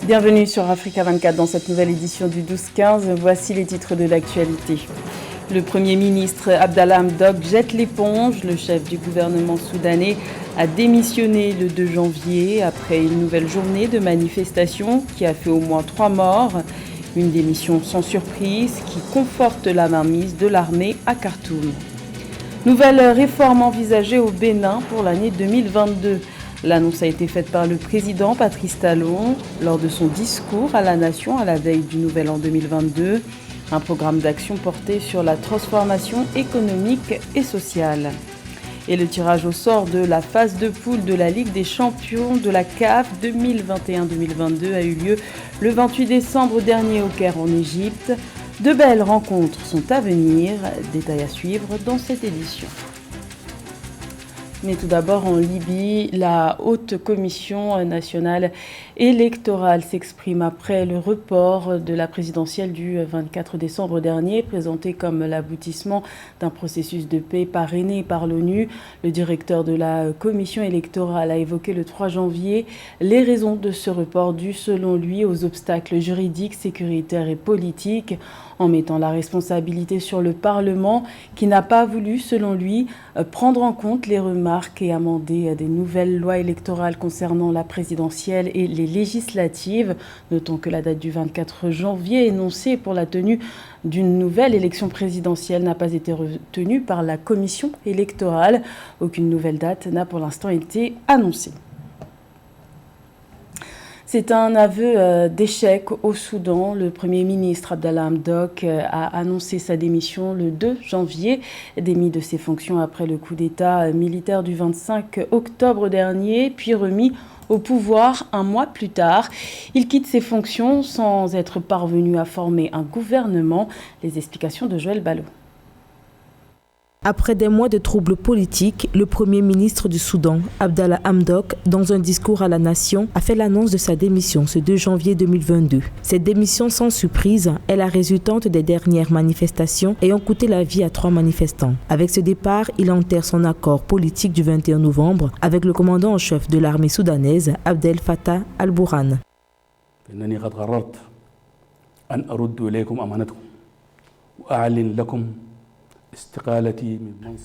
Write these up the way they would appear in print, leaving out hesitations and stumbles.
Bienvenue sur Africa 24 dans cette nouvelle édition du 12-15. Voici les titres de l'actualité. Le Premier ministre Abdallah Hamdok jette l'éponge. Le chef du gouvernement soudanais a démissionné le 2 janvier après une nouvelle journée de manifestation qui a fait au moins 3 morts. Une démission sans surprise qui conforte la mainmise de l'armée à Khartoum. Nouvelle réforme envisagée au Bénin pour l'année 2022. L'annonce a été faite par le président Patrice Talon lors de son discours à la nation à la veille du Nouvel An 2022. Un programme d'action porté sur la transformation économique et sociale. Et le tirage au sort de la phase de poule de la Ligue des champions de la CAF 2021-2022 a eu lieu le 28 décembre dernier au Caire en Égypte. De belles rencontres sont à venir. Détails à suivre dans cette édition. Mais tout d'abord en Libye, la Haute Commission nationale électorale s'exprime après le report de la présidentielle du 24 décembre dernier, présenté comme l'aboutissement d'un processus de paix parrainé par l'ONU. Le directeur de la commission électorale a évoqué le 3 janvier les raisons de ce report dues selon lui aux obstacles juridiques, sécuritaires et politiques, en mettant la responsabilité sur le Parlement qui n'a pas voulu, selon lui, prendre en compte les remarques et amender des nouvelles lois électorales concernant la présidentielle et les législatives. Notons que la date du 24 janvier énoncée pour la tenue d'une nouvelle élection présidentielle n'a pas été retenue par la commission électorale. Aucune nouvelle date n'a pour l'instant été annoncée. C'est un aveu d'échec au Soudan. Le Premier ministre Abdallah Hamdok a annoncé sa démission le 2 janvier, démis de ses fonctions après le coup d'État militaire du 25 octobre dernier, puis remis au pouvoir un mois plus tard. Il quitte ses fonctions sans être parvenu à former un gouvernement. Les explications de Joël Ballot. Après des mois de troubles politiques, le Premier ministre du Soudan, Abdallah Hamdok, dans un discours à la nation, a fait l'annonce de sa démission ce 2 janvier 2022. Cette démission sans surprise est la résultante des dernières manifestations ayant coûté la vie à 3 manifestants. Avec ce départ, il enterre son accord politique du 21 novembre avec le commandant en chef de l'armée soudanaise, Abdel Fattah al-Burhan.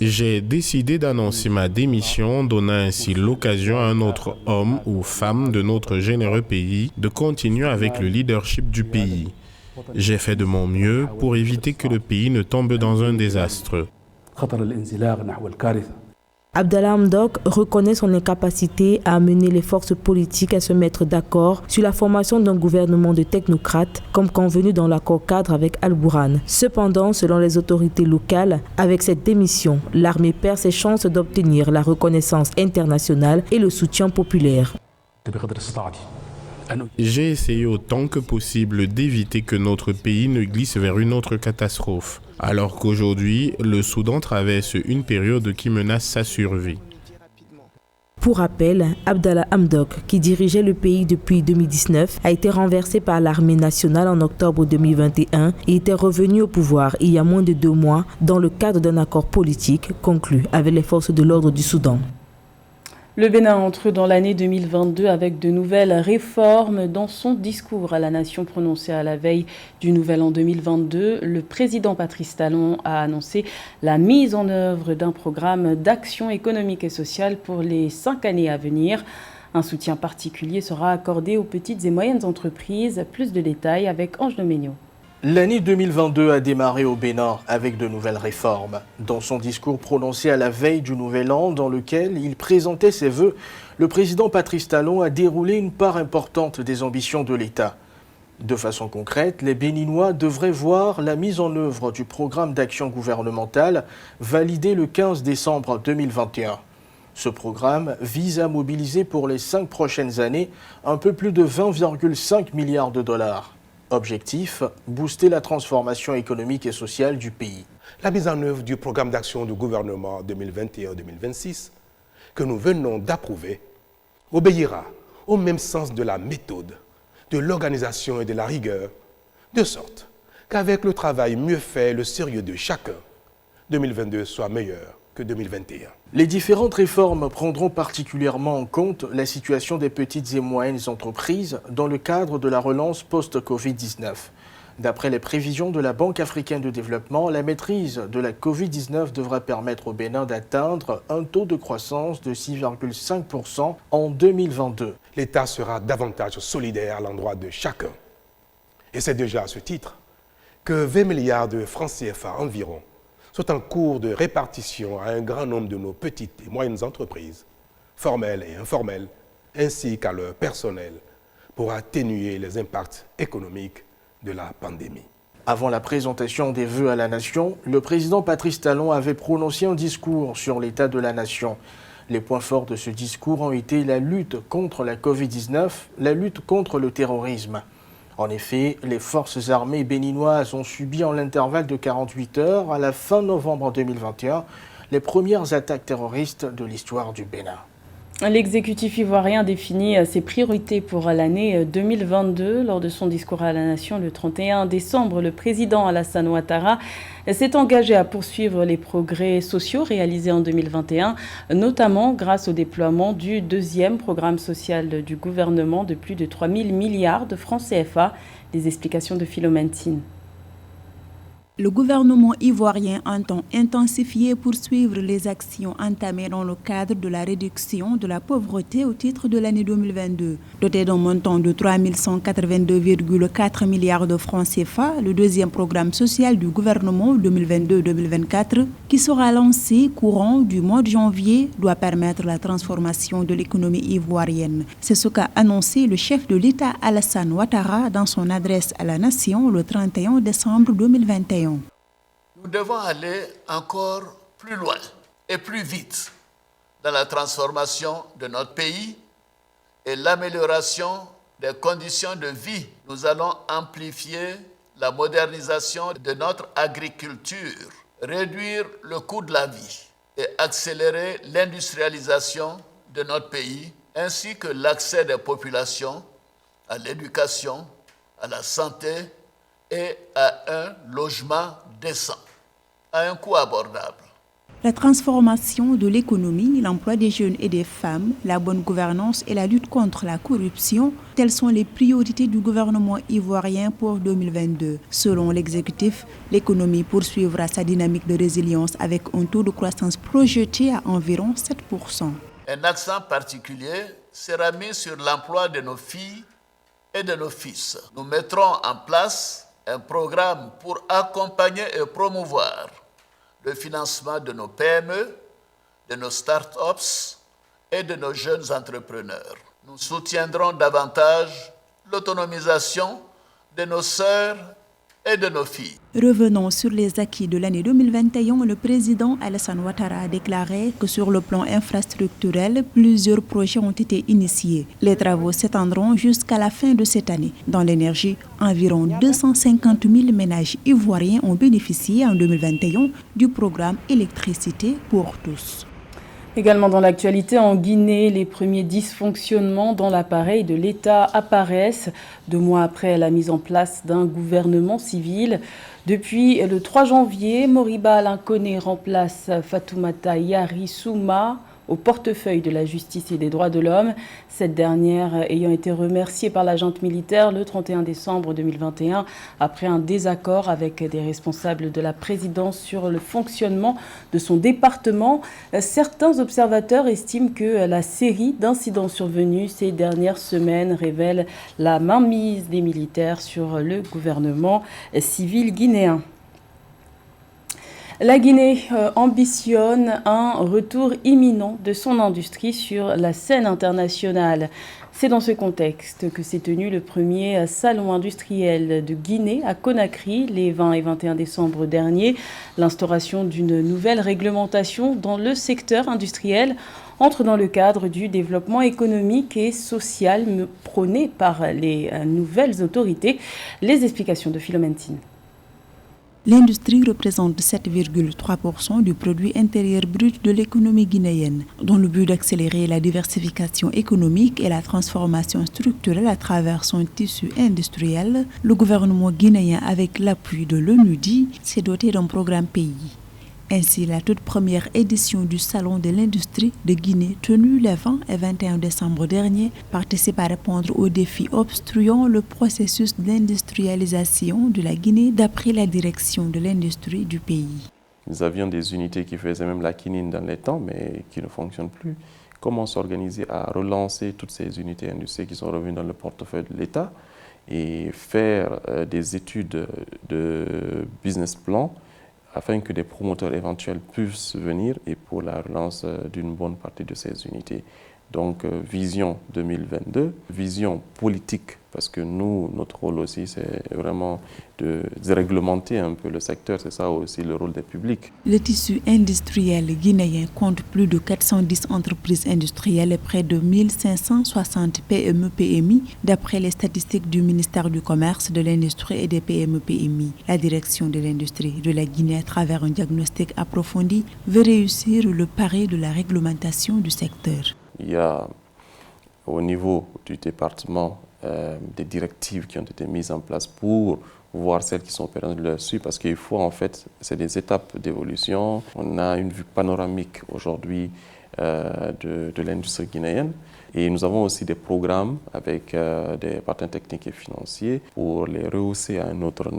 J'ai décidé d'annoncer ma démission, donnant ainsi l'occasion à un autre homme ou femme de notre généreux pays de continuer avec le leadership du pays. J'ai fait de mon mieux pour éviter que le pays ne tombe dans un désastre. Abdallah Hamdok reconnaît son incapacité à amener les forces politiques à se mettre d'accord sur la formation d'un gouvernement de technocrates, comme convenu dans l'accord cadre avec Al-Burhan. Cependant, selon les autorités locales, avec cette démission, l'armée perd ses chances d'obtenir la reconnaissance internationale et le soutien populaire. J'ai essayé autant que possible d'éviter que notre pays ne glisse vers une autre catastrophe, alors qu'aujourd'hui, le Soudan traverse une période qui menace sa survie. Pour rappel, Abdallah Hamdok, qui dirigeait le pays depuis 2019, a été renversé par l'armée nationale en octobre 2021 et était revenu au pouvoir il y a moins de 2 mois dans le cadre d'un accord politique conclu avec les forces de l'ordre du Soudan. Le Bénin entre dans l'année 2022 avec de nouvelles réformes. Dans son discours à la nation prononcé à la veille du Nouvel An 2022, le président Patrice Talon a annoncé la mise en œuvre d'un programme d'action économique et sociale pour les 5 années à venir. Un soutien particulier sera accordé aux petites et moyennes entreprises. Plus de détails avec Ange Doménio. L'année 2022 a démarré au Bénin avec de nouvelles réformes. Dans son discours prononcé à la veille du Nouvel An, dans lequel il présentait ses vœux, le président Patrice Talon a déroulé une part importante des ambitions de l'État. De façon concrète, les Béninois devraient voir la mise en œuvre du programme d'action gouvernementale validé le 15 décembre 2021. Ce programme vise à mobiliser pour les 5 prochaines années un peu plus de 20,5 milliards de dollars. Objectif, booster la transformation économique et sociale du pays. La mise en œuvre du programme d'action du gouvernement 2021-2026 que nous venons d'approuver obéira au même sens de la méthode, de l'organisation et de la rigueur, de sorte qu'avec le travail mieux fait et le sérieux de chacun, 2022 soit meilleur que 2021. Les différentes réformes prendront particulièrement en compte la situation des petites et moyennes entreprises dans le cadre de la relance post-Covid-19. D'après les prévisions de la Banque africaine de développement, la maîtrise de la Covid-19 devra permettre au Bénin d'atteindre un taux de croissance de 6,5% en 2022. L'État sera davantage solidaire à l'endroit de chacun. Et c'est déjà à ce titre que 20 milliards de francs CFA environ sont en cours de répartition à un grand nombre de nos petites et moyennes entreprises, formelles et informelles, ainsi qu'à leur personnel, pour atténuer les impacts économiques de la pandémie. Avant la présentation des vœux à la nation, le président Patrice Talon avait prononcé un discours sur l'état de la nation. Les points forts de ce discours ont été la lutte contre la Covid-19, la lutte contre le terrorisme. En effet, les forces armées béninoises ont subi en l'intervalle de 48 heures, à la fin novembre 2021, les premières attaques terroristes de l'histoire du Bénin. L'exécutif ivoirien définit ses priorités pour l'année 2022. Lors de son discours à la nation le 31 décembre, le président Alassane Ouattara s'est engagé à poursuivre les progrès sociaux réalisés en 2021, notamment grâce au déploiement du deuxième programme social du gouvernement de plus de 3 000 milliards de francs CFA. Les explications de Philomène Tine. Le gouvernement ivoirien entend intensifier et poursuivre les actions entamées dans le cadre de la réduction de la pauvreté au titre de l'année 2022. Doté d'un montant de 3 182,4 milliards de francs CFA, le deuxième programme social du gouvernement 2022-2024, qui sera lancé courant du mois de janvier, doit permettre la transformation de l'économie ivoirienne. C'est ce qu'a annoncé le chef de l'État Alassane Ouattara dans son adresse à la nation le 31 décembre 2021. Nous devons aller encore plus loin et plus vite dans la transformation de notre pays et l'amélioration des conditions de vie. Nous allons amplifier la modernisation de notre agriculture, réduire le coût de la vie et accélérer l'industrialisation de notre pays, ainsi que l'accès des populations à l'éducation, à la santé et à un logement décent, à un coût abordable. La transformation de l'économie, l'emploi des jeunes et des femmes, la bonne gouvernance et la lutte contre la corruption, telles sont les priorités du gouvernement ivoirien pour 2022. Selon l'exécutif, l'économie poursuivra sa dynamique de résilience avec un taux de croissance projeté à environ 7%. Un accent particulier sera mis sur l'emploi de nos filles et de nos fils. Nous mettrons en place un programme pour accompagner et promouvoir le financement de nos PME, de nos start-ups et de nos jeunes entrepreneurs. Nous soutiendrons davantage l'autonomisation de nos sœurs et de nos filles. Revenons sur les acquis de l'année 2021. Le président Alassane Ouattara a déclaré que sur le plan infrastructurel, plusieurs projets ont été initiés. Les travaux s'étendront jusqu'à la fin de cette année. Dans l'énergie, environ 250 000 ménages ivoiriens ont bénéficié en 2021 du programme Électricité pour tous. Également dans l'actualité, en Guinée, les premiers dysfonctionnements dans l'appareil de l'État apparaissent 2 mois après la mise en place d'un gouvernement civil. Depuis le 3 janvier, Moriba Alain Koné remplace Fatoumata Yari Souma au portefeuille de la justice et des droits de l'homme, cette dernière ayant été remerciée par la junte militaire le 31 décembre 2021 après un désaccord avec des responsables de la présidence sur le fonctionnement de son département. Certains observateurs estiment que la série d'incidents survenus ces dernières semaines révèle la mainmise des militaires sur le gouvernement civil guinéen. La Guinée ambitionne un retour imminent de son industrie sur la scène internationale. C'est dans ce contexte que s'est tenu le premier salon industriel de Guinée à Conakry les 20 et 21 décembre dernier. L'instauration d'une nouvelle réglementation dans le secteur industriel entre dans le cadre du développement économique et social prôné par les nouvelles autorités. Les explications de Philomène Tine. L'industrie représente 7,3% du produit intérieur brut de l'économie guinéenne. Dans le but d'accélérer la diversification économique et la transformation structurelle à travers son tissu industriel, le gouvernement guinéen, avec l'appui de l'ONUDI, s'est doté d'un programme pays. Ainsi, la toute première édition du Salon de l'industrie de Guinée, tenue les 20 et 21 décembre dernier, participe à répondre aux défis obstruant le processus d'industrialisation de la Guinée d'après la direction de l'industrie du pays. Nous avions des unités qui faisaient même la quinine dans les temps, mais qui ne fonctionnent plus. Comment s'organiser à relancer toutes ces unités industrielles qui sont revenues dans le portefeuille de l'État et faire des études de business plan afin que des promoteurs éventuels puissent venir et pour la relance d'une bonne partie de ces unités. Donc, vision 2022, vision politique, parce que nous, notre rôle aussi, c'est vraiment de réglementer un peu le secteur, c'est ça aussi le rôle des publics. Le tissu industriel guinéen compte plus de 410 entreprises industrielles et près de 1560 PME-PMI, d'après les statistiques du ministère du Commerce, de l'Industrie et des PME-PMI. La direction de l'industrie de la Guinée, à travers un diagnostic approfondi, veut réussir le pari de la réglementation du secteur. Il y a au niveau du département des directives qui ont été mises en place pour voir celles qui sont opérationnelles dessus, parce qu'il faut en fait, c'est des étapes d'évolution. On a une vue panoramique aujourd'hui de l'industrie guinéenne et nous avons aussi des programmes avec des partenaires techniques et financiers pour les rehausser à un autre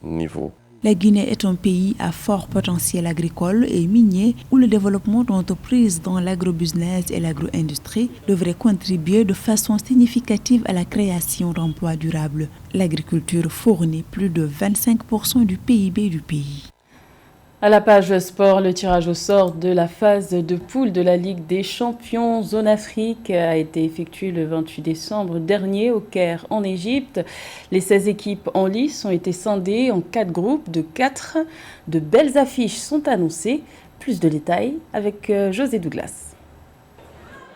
niveau. La Guinée est un pays à fort potentiel agricole et minier où le développement d'entreprises dans l'agrobusiness et l'agro-industrie devrait contribuer de façon significative à la création d'emplois durables. L'agriculture fournit plus de 25% du PIB du pays. À la page sport, le tirage au sort de la phase de poule de la Ligue des champions Zone Afrique a été effectué le 28 décembre dernier au Caire en Égypte. Les 16 équipes en lice ont été scindées en 4 groupes de 4. De belles affiches sont annoncées. Plus de détails avec José Douglas.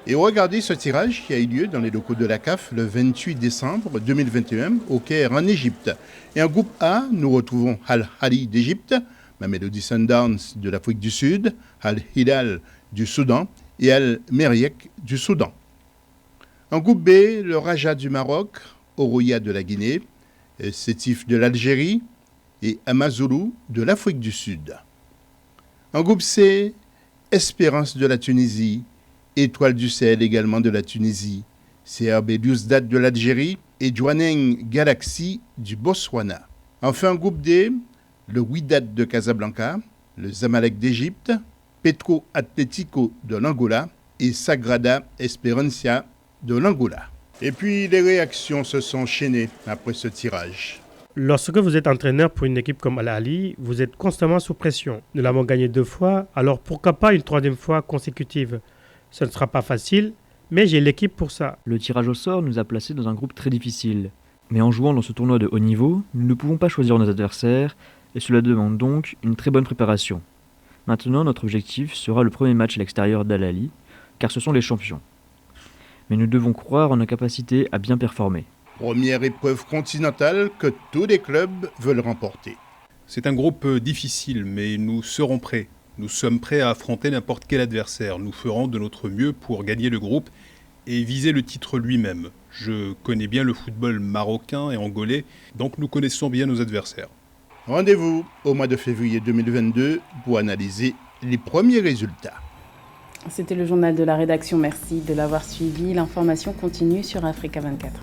Et regardez ce tirage qui a eu lieu dans les locaux de la CAF le 28 décembre 2021 au Caire en Égypte. Et en groupe A, nous retrouvons Al-Ahly d'Égypte, Mamelodi Sundowns de l'Afrique du Sud, Al-Hilal du Soudan et Al-Merreikh du Soudan. En groupe B, le Raja du Maroc, Oroya de la Guinée, Sétif de l'Algérie et Amazulu de l'Afrique du Sud. En groupe C, Espérance de la Tunisie, Étoile du Sahel également de la Tunisie, CRB Luzdad de l'Algérie et Jwaneng Galaxy du Botswana. Enfin, en groupe D, le Wydad de Casablanca, le Zamalek d'Égypte, Petro Atlético de l'Angola et Sagrada Esperança de l'Angola. Et puis les réactions se sont enchaînées après ce tirage. Lorsque vous êtes entraîneur pour une équipe comme Al-Ahly, vous êtes constamment sous pression. Nous l'avons gagné 2 fois, alors pourquoi pas une 3e fois consécutive? Ce ne sera pas facile, mais j'ai l'équipe pour ça. Le tirage au sort nous a placés dans un groupe très difficile. Mais en jouant dans ce tournoi de haut niveau, nous ne pouvons pas choisir nos adversaires, et cela demande donc une très bonne préparation. Maintenant, notre objectif sera le premier match à l'extérieur d'Al-Ahly, car ce sont les champions. Mais nous devons croire en nos capacités à bien performer. Première épreuve continentale que tous les clubs veulent remporter. C'est un groupe difficile, mais nous serons prêts. Nous sommes prêts à affronter n'importe quel adversaire. Nous ferons de notre mieux pour gagner le groupe et viser le titre lui-même. Je connais bien le football marocain et angolais, donc nous connaissons bien nos adversaires. Rendez-vous au mois de février 2022 pour analyser les premiers résultats. C'était le journal de la rédaction. Merci de l'avoir suivi. L'information continue sur Africa 24.